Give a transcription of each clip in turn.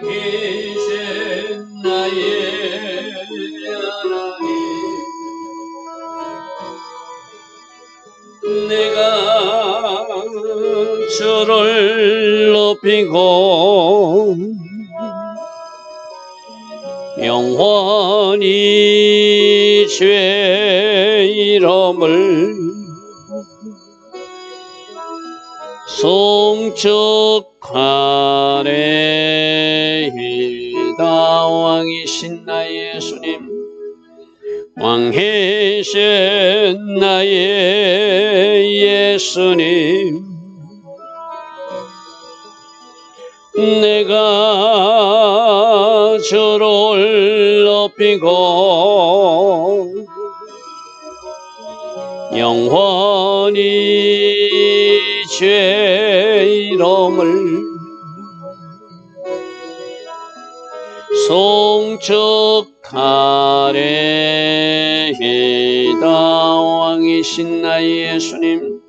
계신 나의 하나님, 내가 주를 높이고 영원히 주의 이름을 송축하리이다. 왕이신 나의 예수님, 왕이신 나의 예수님, 내가 주를 높이고 영원히 주의 이름을 송축하리이다. 왕이신 나의 예수님,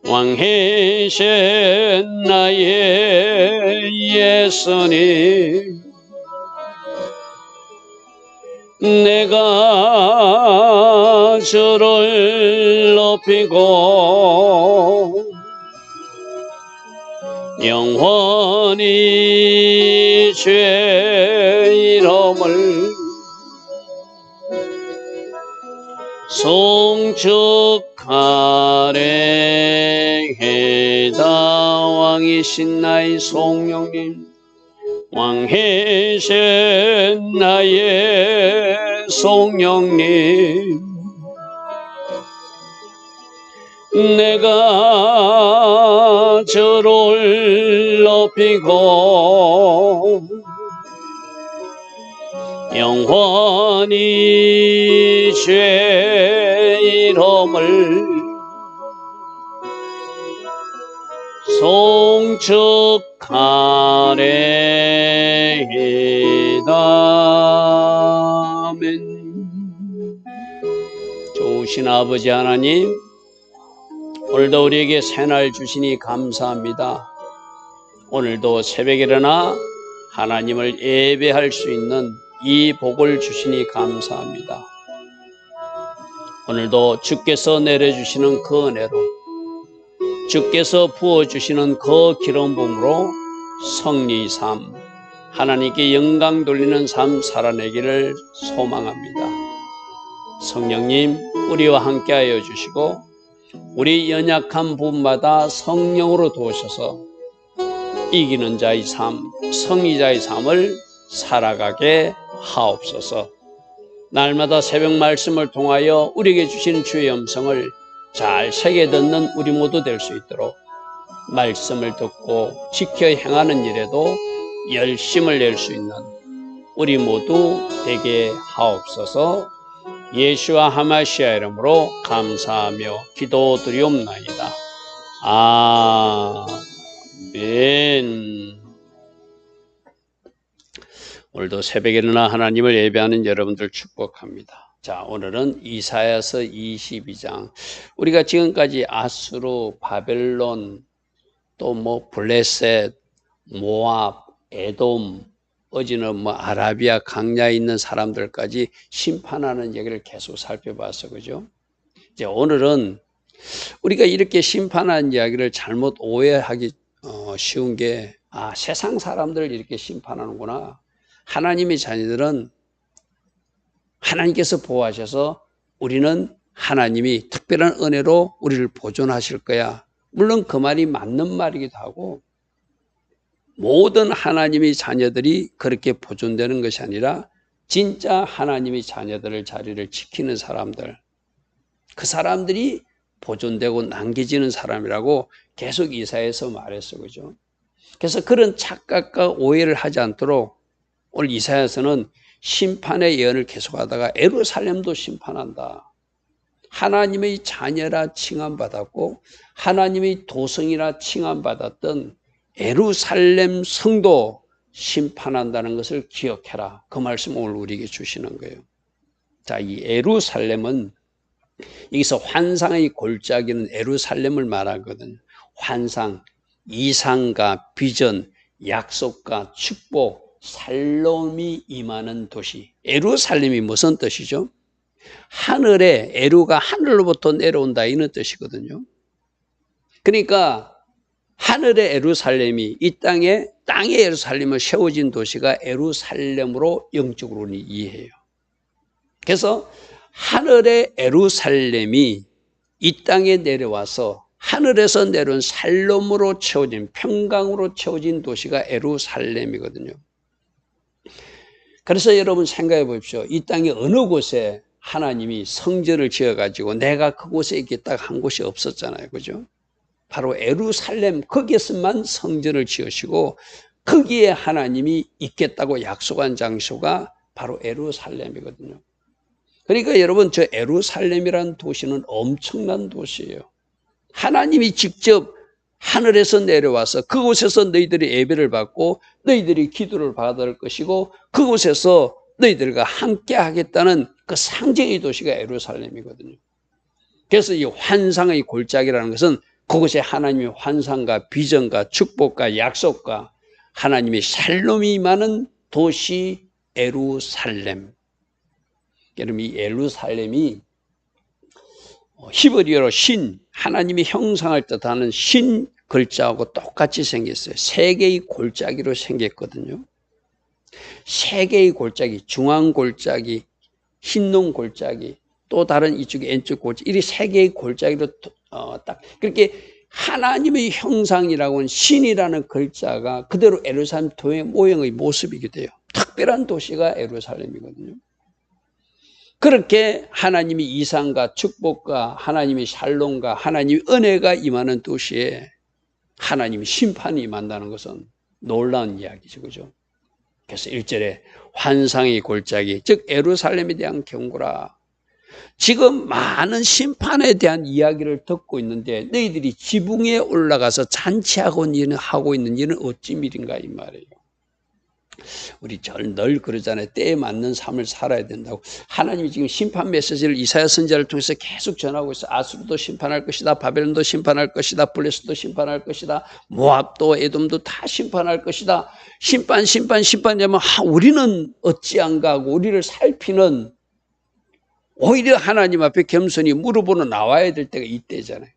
왕이신 나의 예수님, 내가 주를 높이고 영원히 주의 이름을 송축하리이다. 왕이신 나의 성령님, 왕이신 나의 성령님, 내가 주를 높이고 영원히 주의 이름을 송축하리이다. 아멘. 좋으신 아버지 하나님, 오늘도 우리에게 새날 주시니 감사합니다. 오늘도 새벽에 일어나 하나님을 예배할 수 있는 이 복을 주시니 감사합니다. 오늘도 주께서 내려주시는 그 은혜로, 주께서 부어주시는 그 기름 부음으로 성리의 삶, 하나님께 영광 돌리는 삶 살아내기를 소망합니다. 성령님, 우리와 함께하여 주시고 우리 연약한 부분마다 성령으로 도우셔서 이기는 자의 삶, 승리자의 삶을 살아가게 하옵소서. 날마다 새벽 말씀을 통하여 우리에게 주신 주의 음성을 잘 새겨 듣는 우리 모두 될 수 있도록 말씀을 듣고 지켜 행하는 일에도 열심을 낼 수 있는 우리 모두 되게 하옵소서. 예수와 하마시아 이름으로 감사하며 기도드리옵나이다. 아멘. 오늘도 새벽에 일어나 하나님을 예배하는 여러분들 축복합니다. 자, 오늘은 이사야서 22장. 우리가 지금까지 아수르, 바벨론, 또 블레셋, 모압, 에돔, 어제는 아라비아 강야에 있는 사람들까지 심판하는 얘기를 계속 살펴봤어, 그죠? 이제 오늘은 우리가 이렇게 심판하는 이야기를 잘못 오해하기 쉬운 게, 세상 사람들을 이렇게 심판하는구나. 하나님의 자녀들은 하나님께서 보호하셔서 우리는 하나님이 특별한 은혜로 우리를 보존하실 거야. 물론 그 말이 맞는 말이기도 하고, 모든 하나님의 자녀들이 그렇게 보존되는 것이 아니라 진짜 하나님의 자녀들의 자리를 지키는 사람들, 그 사람들이 보존되고 남겨지는 사람이라고 계속 이사야에서 말했어, 그죠? 그래서 그런 착각과 오해를 하지 않도록 오늘 이사야서는 심판의 예언을 계속하다가 예루살렘도 심판한다. 하나님의 자녀라 칭함받았고 하나님의 도성이라 칭함받았던 예루살렘 성도 심판한다는 것을 기억해라. 그 말씀 오늘 우리에게 주시는 거예요. 자, 이 예루살렘은 여기서 환상의 골짜기는 예루살렘을 말하거든요. 환상, 이상과 비전, 약속과 축복, 살롬이 임하는 도시. 예루살렘이 무슨 뜻이죠? 하늘에, 에루가 하늘로부터 내려온다 이런 뜻이거든요. 그러니까 하늘의 예루살렘이 이 땅에 예루살렘을 세워진 도시가 예루살렘으로 영적으로는 이해해요. 그래서 하늘의 예루살렘이 이 땅에 내려와서 하늘에서 내려온 살롬으로 채워진, 평강으로 채워진 도시가 예루살렘이거든요. 그래서 여러분 생각해 보십시오. 이 땅에 어느 곳에 하나님이 성전을 지어가지고 내가 그곳에 있겠다 한 곳이 없었잖아요. 그죠? 바로 예루살렘, 거기에서만 성전을 지으시고 거기에 하나님이 있겠다고 약속한 장소가 바로 예루살렘이거든요. 그러니까 여러분, 저 예루살렘이라는 도시는 엄청난 도시예요. 하나님이 직접 하늘에서 내려와서 그곳에서 너희들이 예배를 받고 너희들이 기도를 받을 것이고 그곳에서 너희들과 함께 하겠다는 그 상징의 도시가 예루살렘이거든요. 그래서 이 환상의 골짜기라는 것은 그곳에 하나님의 환상과 비전과 축복과 약속과 하나님의 샬롬이 임하는 도시 예루살렘. 여러분, 이 예루살렘이 히브리어로 신, 하나님의 형상을 뜻하는 신 글자하고 똑같이 생겼어요. 세 개의 골짜기로 생겼거든요. 세 개의 골짜기, 중앙 골짜기, 흰농 골짜기, 또 다른 이쪽에 왼쪽 골짜기, 이 세 개의 골짜기로 딱 그렇게 하나님의 형상이라고 하는 신이라는 글자가 그대로 예루살렘 도의 모형의 모습이게 돼요. 특별한 도시가 예루살렘이거든요. 그렇게 하나님의 이상과 축복과 하나님의 샬롬과 하나님의 은혜가 임하는 도시에 하나님의 심판이 임한다는 것은 놀라운 이야기죠. 그죠? 그래서 1절에 환상의 골짜기, 즉 예루살렘에 대한 경고라. 지금 많은 심판에 대한 이야기를 듣고 있는데 너희들이 지붕에 올라가서 잔치하고 있는 일은 어찌 일인가 이 말이에요. 우리 늘 그러잖아요. 때에 맞는 삶을 살아야 된다고. 하나님이 지금 심판 메시지를 이사야 선지자를 통해서 계속 전하고 있어요. 아수르도 심판할 것이다. 바벨론도 심판할 것이다. 블레셋도 심판할 것이다. 모압도 에돔도 다 심판할 것이다. 심판되면 우리는 어찌안 가고 우리를 살피는 오히려 하나님 앞에 겸손히 무릎으로 나와야 될 때가 이때잖아요.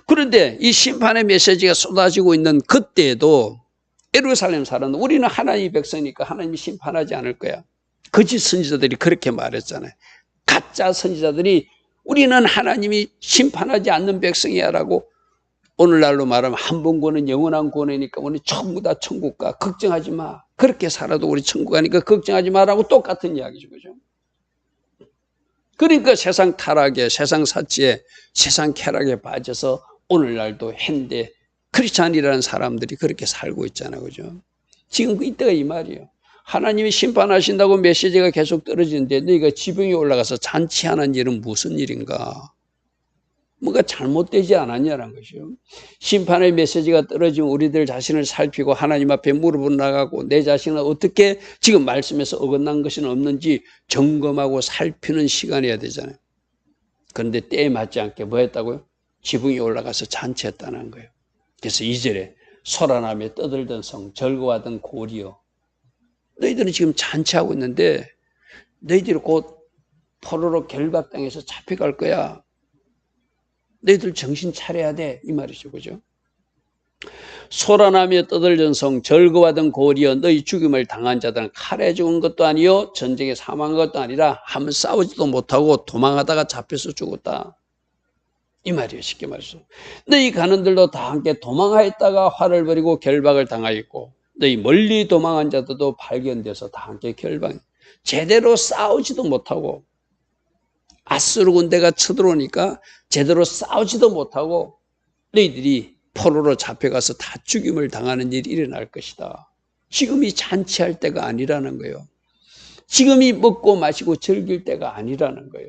그런데 이 심판의 메시지가 쏟아지고 있는 그때에도 예루살렘 사람은 우리는 하나님의 백성이니까 하나님이 심판하지 않을 거야. 거짓 선지자들이 그렇게 말했잖아요. 가짜 선지자들이 우리는 하나님이 심판하지 않는 백성이야 라고 오늘날로 말하면 한 번 구원은 영원한 구원이니까 우리 전부 다 천국 가. 걱정하지 마. 그렇게 살아도 우리 천국 가니까 걱정하지 마라고 똑같은 이야기죠. 그죠? 그러니까 세상 타락에, 세상 사치에, 세상 쾌락에 빠져서 오늘날도 현대 크리스찬이라는 사람들이 그렇게 살고 있잖아요. 그죠? 지금 이때가 이 말이에요. 하나님이 심판하신다고 메시지가 계속 떨어지는데 너희가 지붕에 올라가서 잔치하는 일은 무슨 일인가? 뭔가 잘못되지 않았냐는 것이요. 심판의 메시지가 떨어지면 우리들 자신을 살피고 하나님 앞에 무릎을 나가고 내 자신은 어떻게 지금 말씀에서 어긋난 것은 없는지 점검하고 살피는 시간이어야 되잖아요. 그런데 때에 맞지 않게 뭐 했다고요? 지붕에 올라가서 잔치했다는 거예요. 그래서 2절에 소란하며 떠들던 성, 즐거워하던 고리여. 너희들은 지금 잔치하고 있는데 너희들이 곧 포로로 결박당해서 잡혀갈 거야. 너희들 정신 차려야 돼. 이 말이죠. 그죠? 소란하며 떠들던 성, 즐거워하던 고리여. 너희 죽임을 당한 자들은 칼에 죽은 것도 아니요 전쟁에 사망한 것도 아니라 한번 싸우지도 못하고 도망하다가 잡혀서 죽었다. 이 말이에요. 쉽게 말해서. 너희 가는들도 다 함께 도망하였다가 화를 벌이고 결박을 당하였고 너희 멀리 도망한 자들도 발견돼서 다 함께 결박. 제대로 싸우지도 못하고 아수르 군대가 쳐들어오니까 제대로 싸우지도 못하고 너희들이 포로로 잡혀가서 다 죽임을 당하는 일이 일어날 것이다. 지금이 잔치할 때가 아니라는 거예요. 지금이 먹고 마시고 즐길 때가 아니라는 거예요.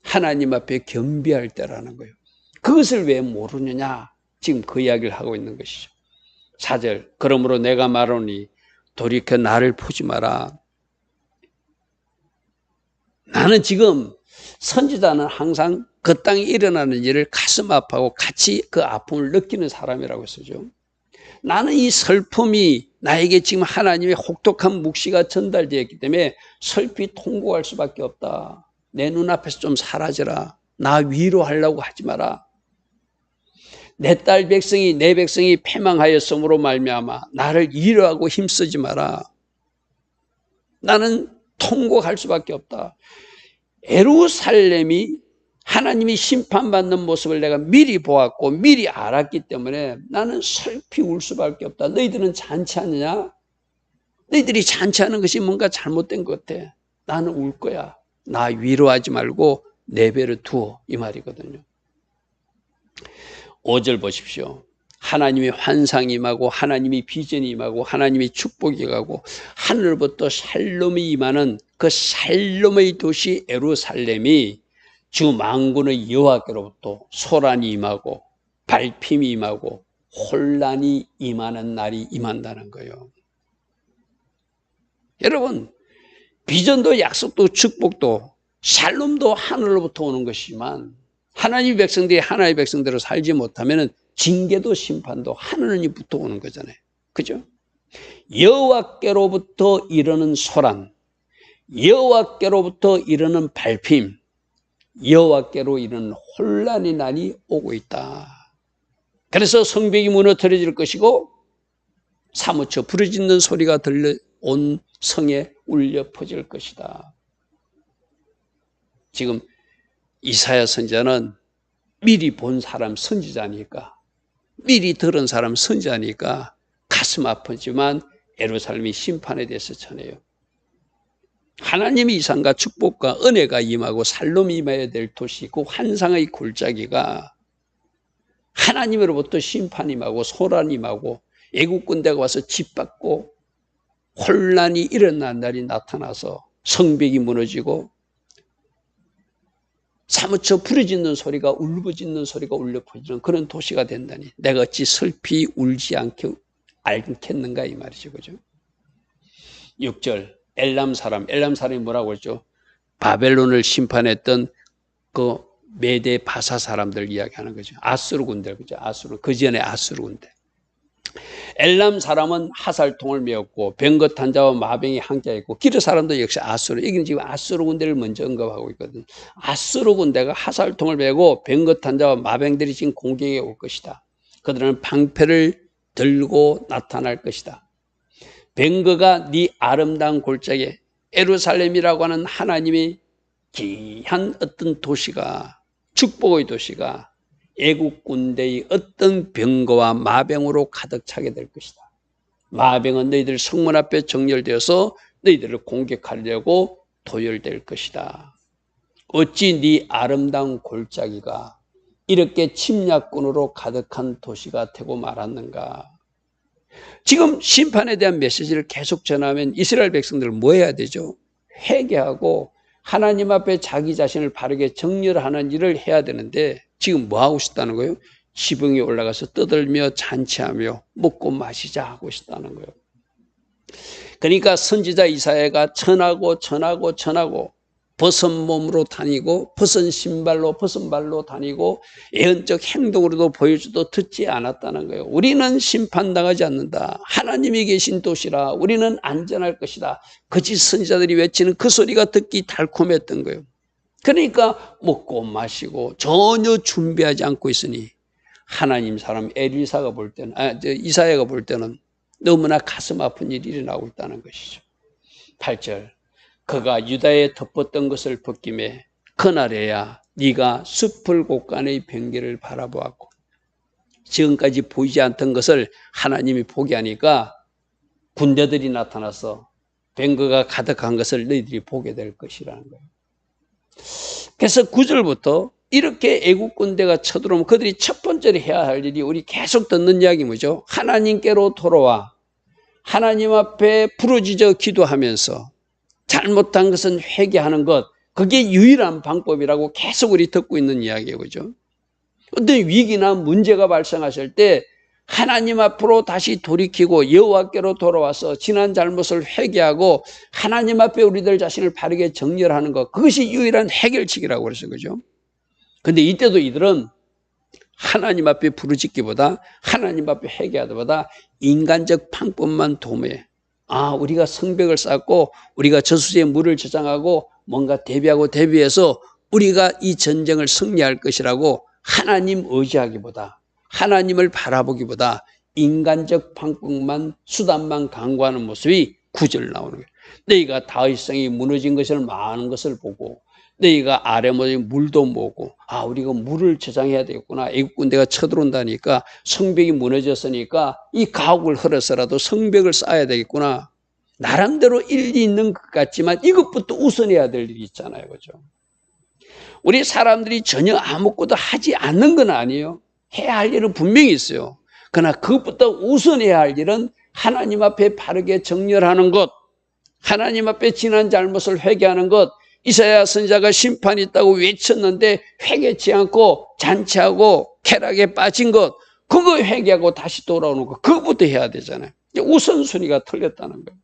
하나님 앞에 겸비할 때라는 거예요. 그것을 왜 모르느냐? 지금 그 이야기를 하고 있는 것이죠. 4절, 그러므로 내가 말하노니 돌이켜 나를 보지 마라. 나는 지금 선지자는 항상 그 땅에 일어나는 일을 가슴 아파하고 같이 그 아픔을 느끼는 사람이라고 쓰죠. 나는 이 슬픔이 나에게 지금 하나님의 혹독한 묵시가 전달되었기 때문에 슬피 통곡할 수밖에 없다. 내 눈앞에서 좀 사라져라. 나 위로하려고 하지 마라. 내 딸 백성이 내 백성이 패망하였으므로 말미암아 나를 위로하고 힘쓰지 마라. 나는 통곡할 수밖에 없다. 예루살렘이 하나님이 심판받는 모습을 내가 미리 보았고 미리 알았기 때문에 나는 슬피 울 수밖에 없다. 너희들은 잔치하느냐? 너희들이 잔치하는 것이 뭔가 잘못된 것 같아. 나는 울 거야. 나 위로하지 말고 내버려 두어, 이 말이거든요. 5절 보십시오. 하나님이 환상이 임하고 하나님이 비전이 임하고 하나님이 축복이 가고 하늘부터 샬롬이 임하는 그 샬롬의 도시 예루살렘이 주 만군의 여호와께로부터 소란이 임하고 발핌이 임하고 혼란이 임하는 날이 임한다는 거예요. 여러분, 비전도 약속도 축복도 샬롬도 하늘로부터 오는 것이지만 하나님의 백성들이 하나님의 백성대로 살지 못하면 징계도 심판도 하늘로부터 오는 거잖아요. 그죠? 여호와께로부터 이르는 소란, 여호와께로부터 이르는 발핌, 여호와께로 이르는 혼란의 날이 오고 있다. 그래서 성벽이 무너뜨려질 것이고 사무쳐 부르짖는 소리가 들려 온 성에 울려 퍼질 것이다. 지금 이사야 선지자는 미리 본 사람 선지자니까, 미리 들은 사람 선지자니까 가슴 아프지만 예루살렘이 심판에 대해서 전해요. 하나님의 이상과 축복과 은혜가 임하고 살롬이 임해야 될 도시, 그 환상의 골짜기가 하나님으로부터 심판이 임하고 소란이 임하고 애국 군대가 와서 짓밟고 혼란이 일어난 날이 나타나서 성벽이 무너지고 사무쳐 부르짖는 소리가 울부짖는 소리가 울려 퍼지는 그런 도시가 된다니 내가 어찌 슬피 울지 않겠는가 이 말이죠. 그죠? 6절 엘람 사람이 뭐라고 했죠? 바벨론을 심판했던 그 메대 바사 사람들 이야기하는 거죠. 아수르 군대, 그죠? 그 전에 아수르 군대. 엘람 사람은 하살통을 메었고 뱅긋한 자와 마병이 항자에 있고 기르 사람도 역시 아수르. 여기는 지금 아수르 군대를 먼저 언급하고 있거든요. 아수르 군대가 하살통을 메고 뱅긋한 자와 마병들이 지금 공격해 올 것이다. 그들은 방패를 들고 나타날 것이다. 뱅그가 네 아름다운 골짜기 예루살렘이라고 하는 하나님의 귀한 어떤 도시가 축복의 도시가 애국 군대의 어떤 병거와 마병으로 가득 차게 될 것이다. 마병은 너희들 성문 앞에 정렬되어서 너희들을 공격하려고 도열될 것이다. 어찌 네 아름다운 골짜기가 이렇게 침략군으로 가득한 도시가 되고 말았는가. 지금 심판에 대한 메시지를 계속 전하면 이스라엘 백성들은 뭐 해야 되죠? 회개하고 하나님 앞에 자기 자신을 바르게 정렬하는 일을 해야 되는데 지금 뭐 하고 싶다는 거예요? 지붕에 올라가서 떠들며 잔치하며 먹고 마시자 하고 싶다는 거예요. 그러니까 선지자 이사야가 전하고 벗은 몸으로 다니고 벗은 신발로 벗은 발로 다니고 예언적 행동으로도 보여줘도 듣지 않았다는 거예요. 우리는 심판당하지 않는다. 하나님이 계신 도시라 우리는 안전할 것이다. 거짓 선지자들이 외치는 그 소리가 듣기 달콤했던 거예요. 그러니까 먹고 마시고 전혀 준비하지 않고 있으니 하나님 사람 이사야가 볼 때는 너무나 가슴 아픈 일이 일어나고 있다는 것이죠. 8절 그가 유다에 덮었던 것을 벗김에 그날에야 네가 숲을 곳간의 변개를 바라보았고 지금까지 보이지 않던 것을 하나님이 보게 하니까 군대들이 나타나서 변개가 가득한 것을 너희들이 보게 될 것이라는 거예요. 그래서 9절부터 이렇게 애국 군대가 쳐들어오면 그들이 첫 번째로 해야 할 일이 우리 계속 듣는 이야기 뭐죠? 하나님께로 돌아와 하나님 앞에 부르짖어 기도하면서 잘못한 것은 회개하는 것, 그게 유일한 방법이라고 계속 우리 듣고 있는 이야기예요. 그죠? 어떤 위기나 문제가 발생하실 때 하나님 앞으로 다시 돌이키고 여호와께로 돌아와서 지난 잘못을 회개하고 하나님 앞에 우리들 자신을 바르게 정렬하는 것, 그것이 유일한 해결책이라고 그랬어요. 그죠? 근데 이때도 이들은 하나님 앞에 부르짖기보다 하나님 앞에 회개하기보다 인간적 방법만 도모해. 우리가 성벽을 쌓고 우리가 저수지에 물을 저장하고 뭔가 대비해서 우리가 이 전쟁을 승리할 것이라고 하나님 의지하기보다 하나님을 바라보기보다 인간적 방법만 수단만 강구하는 모습이 9절 나오는 거예요. 너희가 다윗 성이 무너진 것을 많은 것을 보고 너희가 아래 물도 모으고 우리가 물을 저장해야 되겠구나. 애국 군대가 쳐들어온다니까 성벽이 무너졌으니까 이 가옥을 헐어서라도 성벽을 쌓아야 되겠구나. 나름대로 일리 있는 것 같지만 이것부터 우선해야 될 일이 있잖아요. 그죠? 우리 사람들이 전혀 아무것도 하지 않는 건 아니에요. 해야 할 일은 분명히 있어요. 그러나 그것보다 우선해야 할 일은 하나님 앞에 바르게 정렬하는 것, 하나님 앞에 지난 잘못을 회개하는 것. 이사야 선지자가 심판이 있다고 외쳤는데 회개치 않고 잔치하고 쾌락에 빠진 것, 그거 회개하고 다시 돌아오는 것, 그것부터 해야 되잖아요. 우선순위가 틀렸다는 거예요.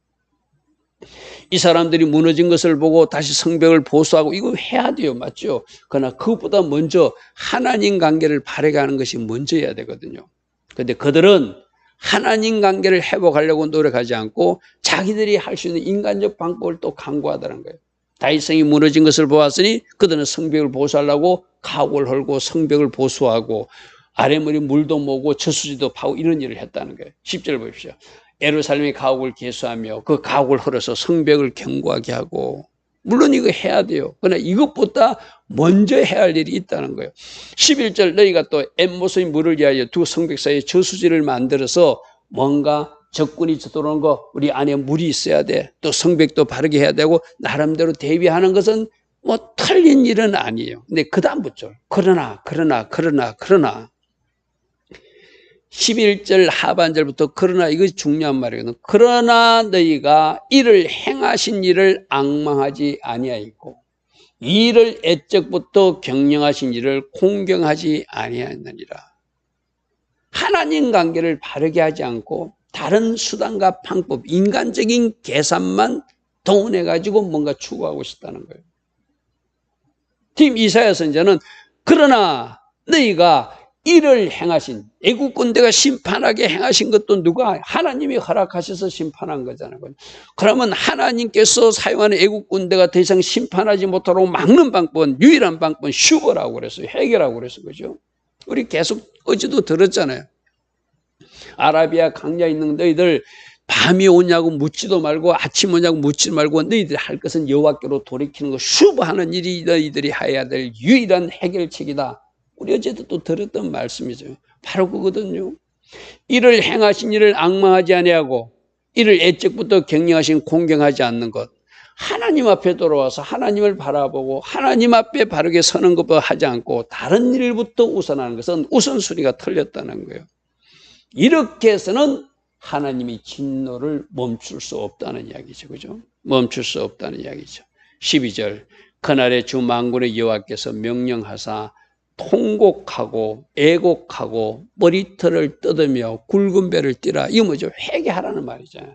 이 사람들이 무너진 것을 보고 다시 성벽을 보수하고 이거 해야 돼요. 맞죠? 그러나 그것보다 먼저 하나님 관계를 바르게 하는 것이 먼저여야 되거든요. 그런데 그들은 하나님 관계를 회복하려고 노력하지 않고 자기들이 할 수 있는 인간적 방법을 또 강구하다는 거예요. 다윗성이 무너진 것을 보았으니 그들은 성벽을 보수하려고 가옥을 헐고 성벽을 보수하고 아래물이 물도 모으고 저수지도 파고 이런 일을 했다는 거예요. 10절 보십시오. 예루살렘의 가옥을 개수하며 그 가옥을 헐어서 성벽을 견고하게 하고, 물론 이거 해야 돼요. 그러나 이것보다 먼저 해야 할 일이 있다는 거예요. 11절 너희가 또 엠모스의 물을 위하여 두 성벽 사이에 저수지를 만들어서 뭔가 적군이 들어오는 거 우리 안에 물이 있어야 돼. 또 성벽도 바르게 해야 되고 나름대로 대비하는 것은 뭐 틀린 일은 아니에요. 근데 그 다음 붙죠. 그러나 11절 하반절부터 그러나 이것이 중요한 말이거든. 그러나 너희가 이를 행하신 일을 앙망하지 아니하였고 이 일을 애적부터 경영하신 일을 공경하지 아니하였느니라. 하나님 관계를 바르게 하지 않고 다른 수단과 방법, 인간적인 계산만 동원해가지고 뭔가 추구하고 싶다는 거예요. 팀 이사야 선지자는 그러나 너희가 이를 행하신, 애국 군대가 심판하게 행하신 것도 누가? 하나님이 허락하셔서 심판한 거잖아요. 그러면 하나님께서 사용하는 애국 군대가 더 이상 심판하지 못하도록 막는 방법은, 유일한 방법은 휴거라고 그랬어요. 해결하고 그랬어요. 그죠? 우리 계속 어제도 들었잖아요. 아라비아 강야에 있는 너희들 밤이 오냐고 묻지도 말고 아침 오냐고 묻지도 말고 너희들이 할 것은 여호와께로 돌이키는 거, 슈브하는 일이 너희들이 해야 될 유일한 해결책이다. 우리 어제도 또 들었던 말씀이죠. 바로 그거거든요. 이를 행하신 일을 앙망하지 아니하고 이를 애적부터 경영하신 공경하지 않는 것. 하나님 앞에 돌아와서 하나님을 바라보고 하나님 앞에 바르게 서는 것부터 하지 않고 다른 일부터 우선하는 것은 우선순위가 틀렸다는 거예요. 이렇게 해서는 하나님이 진노를 멈출 수 없다는 이야기죠. 그죠? 멈출 수 없다는 이야기죠. 12절 그날에 주 만군의 여호와께서 명령하사 통곡하고 애곡하고 머리털을 뜯으며 굵은 배를 띠라. 이거 뭐죠? 회개하라는 말이잖아요.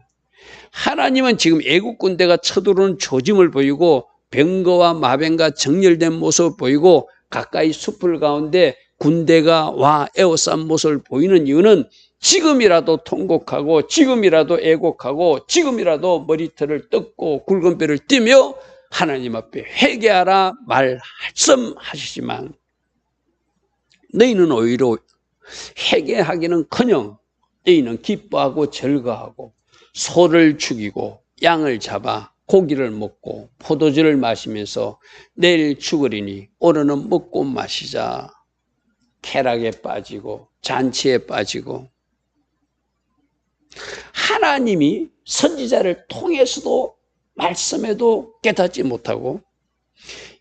하나님은 지금 애국 군대가 쳐들어오는 조짐을 보이고 병거와 마병과 정렬된 모습을 보이고 가까이 숲을 가운데 군대가 와 에워싼 모습을 보이는 이유는 지금이라도 통곡하고 지금이라도 애곡하고 지금이라도 머리털을 뜯고 굵은 배를 띠며 하나님 앞에 회개하라 말씀하시지만 너희는 오히려 회개하기는커녕 너희는 기뻐하고 즐거워하고 소를 죽이고 양을 잡아 고기를 먹고 포도주를 마시면서 내일 죽으리니 오늘은 먹고 마시자. 쾌락에 빠지고 잔치에 빠지고. 하나님이 선지자를 통해서도 말씀해도 깨닫지 못하고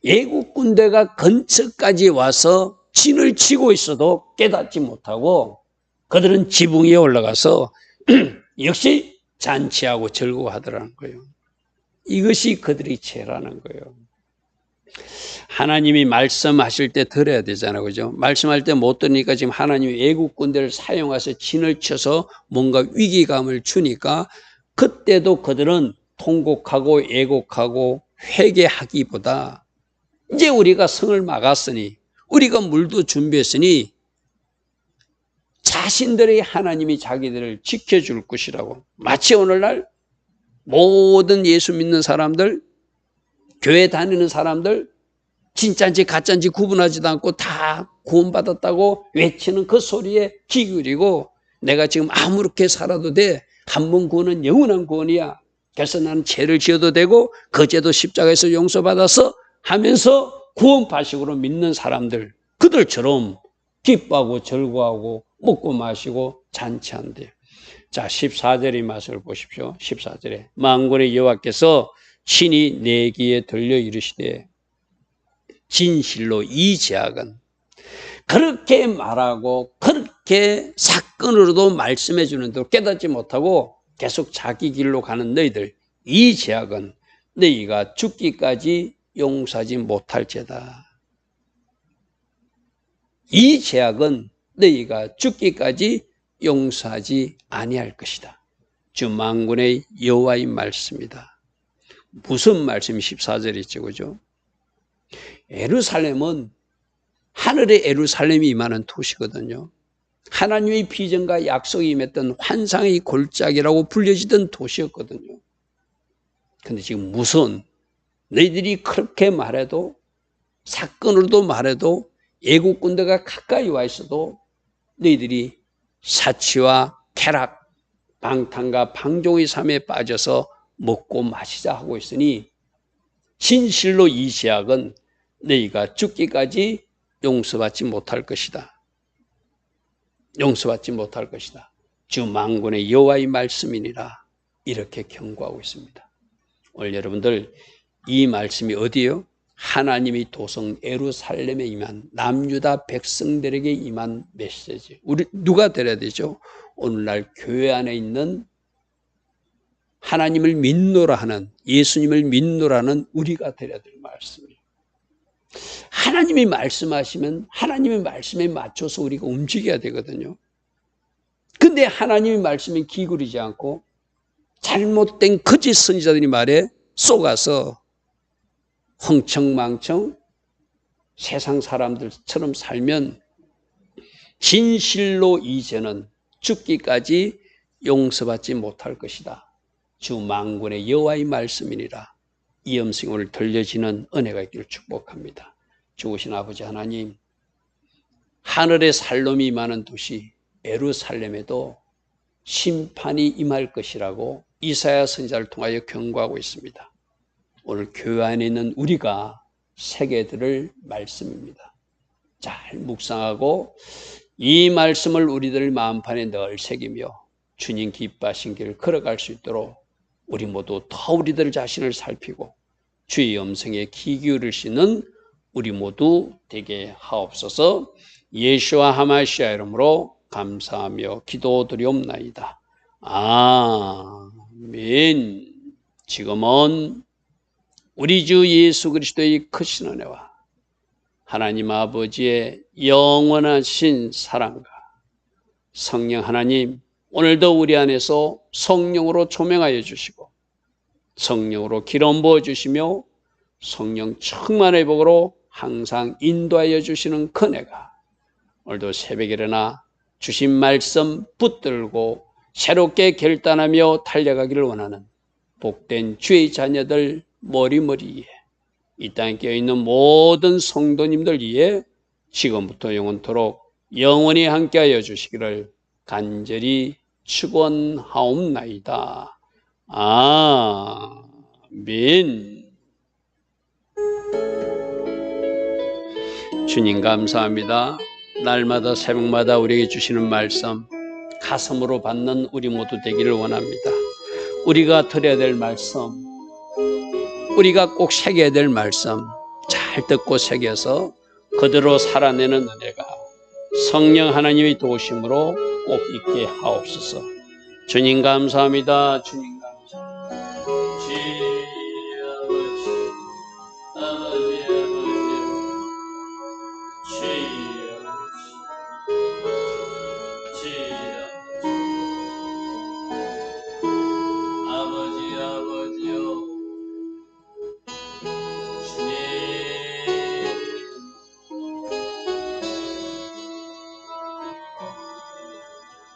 애국 군대가 근처까지 와서 진을 치고 있어도 깨닫지 못하고 그들은 지붕 위에 올라가서 역시 잔치하고 즐거워하더라는 거예요. 이것이 그들의 죄라는 거예요. 하나님이 말씀하실 때 들어야 되잖아요. 그죠? 말씀할 때 못 들으니까 지금 하나님이 애국 군대를 사용해서 진을 쳐서 뭔가 위기감을 주니까 그때도 그들은 통곡하고 애곡하고 회개하기보다 이제 우리가 성을 막았으니 우리가 물도 준비했으니 자신들의 하나님이 자기들을 지켜줄 것이라고. 마치 오늘날 모든 예수 믿는 사람들, 교회 다니는 사람들, 진짜인지 가짜인지 구분하지도 않고 다 구원받았다고 외치는 그 소리에 귀 기울이고, 내가 지금 아무렇게 살아도 돼. 한 번 구원은 영원한 구원이야. 그래서 나는 죄를 지어도 되고 그 죄도 십자가에서 용서받아서 하면서 구원파식으로 믿는 사람들, 그들처럼 기뻐하고 즐거워하고 먹고 마시고 잔치한대요. 자, 14절의 말씀을 보십시오. 14절에 만군의 여호와께서 친히 내 귀에 들려 이르시되 진실로 이 죄악은, 그렇게 말하고 그렇게 사건으로도 말씀해 주는데도 깨닫지 못하고 계속 자기 길로 가는 너희들, 이 죄악은 너희가 죽기까지 용서하지 못할 죄다. 이 죄악은 너희가 죽기까지 용서하지 아니할 것이다. 주 만군의 여호와의 말씀이다. 무슨 말씀이 14절이죠, 그죠? 예루살렘은 하늘의 예루살렘이 임하는 도시거든요. 하나님의 비전과 약속이 임했던 환상의 골짜기라고 불려지던 도시였거든요. 근데 지금 무슨, 너희들이 그렇게 말해도, 사건으로도 말해도, 애국 군대가 가까이 와 있어도 너희들이 사치와 쾌락, 방탕과 방종의 삶에 빠져서 먹고 마시자 하고 있으니 진실로 이 죄악은 너희가 죽기까지 용서받지 못할 것이다. 용서받지 못할 것이다. 주 만군의 여호와의 말씀이니라. 이렇게 경고하고 있습니다. 오늘 여러분들, 이 말씀이 어디예요? 하나님이 도성 예루살렘에 임한 남유다 백성들에게 임한 메시지. 우리 누가 들어야 되죠? 오늘날 교회 안에 있는 하나님을 믿노라 하는, 예수님을 믿노라 하는 우리가 들어야 될 말씀이에요. 하나님이 말씀하시면 하나님의 말씀에 맞춰서 우리가 움직여야 되거든요. 근데 하나님의 말씀에 기울이지 않고 잘못된 거짓 선지자들이 말에 속아서 흥청망청 세상 사람들처럼 살면 진실로 이 죄는 죽기까지 용서받지 못할 것이다. 주 만군의 여호와의 말씀이니라. 이 음성이 오늘 들려지는 은혜가 있기를 축복합니다. 주오신 아버지 하나님, 하늘의 살롬이 임하는 도시 예루살렘에도 심판이 임할 것이라고 이사야 선지자를 통하여 경고하고 있습니다. 오늘 교회 안에 있는 우리가 새겨 들을 말씀입니다. 잘 묵상하고 이 말씀을 우리들 마음판에 늘 새기며 주님 기뻐하신 길을 걸어갈 수 있도록 우리 모두 더 우리들 자신을 살피고 주의 음성에 귀 기울일 수 있는 우리 모두 되게 하옵소서. 예수와 하마시아 이름으로 감사하며 기도드리옵나이다. 아멘. 지금은 우리 주 예수 그리스도의 크신 은혜와 하나님 아버지의 영원하신 사랑과 성령 하나님, 오늘도 우리 안에서 성령으로 조명하여 주시고 성령으로 기름 부어 주시며 성령 충만의 복으로 항상 인도하여 주시는 그네가 오늘도 새벽에 일어나 주신 말씀 붙들고 새롭게 결단하며 달려가기를 원하는 복된 주의 자녀들 머리머리에 이 땅에 깨어있는 모든 성도님들 위해 지금부터 영원토록 영원히 함께하여 주시기를 간절히 축원하옵나이다. 아멘. 주님 감사합니다. 날마다 새벽마다 우리에게 주시는 말씀 가슴으로 받는 우리 모두 되기를 원합니다. 우리가 들어야 될 말씀, 우리가 꼭 새겨야 될 말씀 잘 듣고 새겨서 그대로 살아내는 은혜가 성령 하나님의 도우심으로 꼭 있게 하옵소서. 주님 감사합니다. 주님